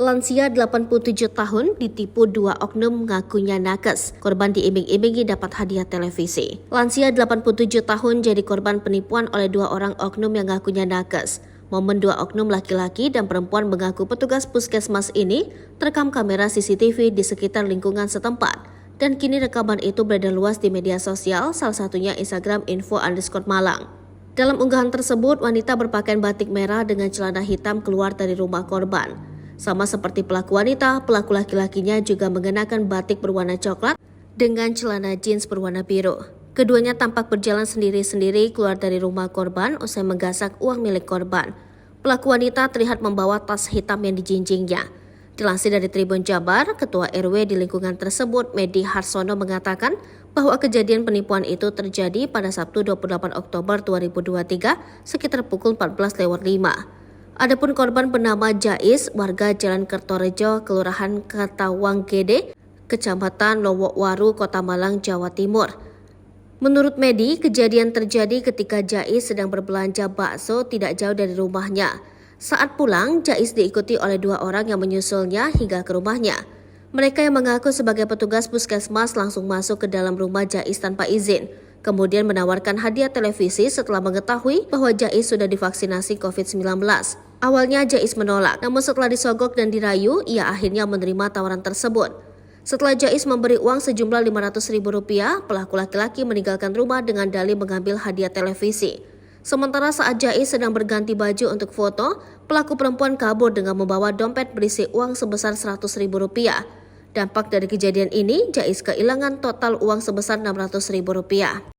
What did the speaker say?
Lansia 87 tahun ditipu dua oknum ngakunya nakes. Korban diiming-imingi dapat hadiah televisi. Lansia 87 tahun jadi korban penipuan oleh dua orang oknum yang ngakunya nakes. Momen dua oknum laki-laki dan perempuan mengaku petugas puskesmas ini terekam kamera CCTV di sekitar lingkungan setempat. Dan kini rekaman itu beredar luas di media sosial, salah satunya Instagram @info_Malang. Dalam unggahan tersebut, wanita berpakaian batik merah dengan celana hitam keluar dari rumah korban. Sama seperti pelaku wanita, pelaku laki-lakinya juga mengenakan batik berwarna coklat dengan celana jeans berwarna biru. Keduanya tampak berjalan sendiri-sendiri keluar dari rumah korban usai menggasak uang milik korban. Pelaku wanita terlihat membawa tas hitam yang dijinjingnya. Dilansir dari Tribun Jabar, Ketua RW di lingkungan tersebut, Medi Harsono, mengatakan bahwa kejadian penipuan itu terjadi pada Sabtu 28 Oktober 2023 sekitar pukul 14:05. Adapun korban bernama Jais, warga Jalan Kertorejo, Kelurahan Katawang Gede, Kecamatan Lowokwaru, Kota Malang, Jawa Timur. Menurut Medi, kejadian terjadi ketika Jais sedang berbelanja bakso tidak jauh dari rumahnya. Saat pulang, Jais diikuti oleh dua orang yang menyusulnya hingga ke rumahnya. Mereka yang mengaku sebagai petugas puskesmas langsung masuk ke dalam rumah Jais tanpa izin. Kemudian menawarkan hadiah televisi setelah mengetahui bahwa Jais sudah divaksinasi COVID-19. Awalnya Jais menolak, namun setelah disogok dan dirayu, ia akhirnya menerima tawaran tersebut. Setelah Jais memberi uang sejumlah Rp500.000, pelaku laki-laki meninggalkan rumah dengan dalih mengambil hadiah televisi. Sementara saat Jais sedang berganti baju untuk foto, pelaku perempuan kabur dengan membawa dompet berisi uang sebesar Rp100.000. Dampak dari kejadian ini, Jais kehilangan total uang sebesar Rp600.000.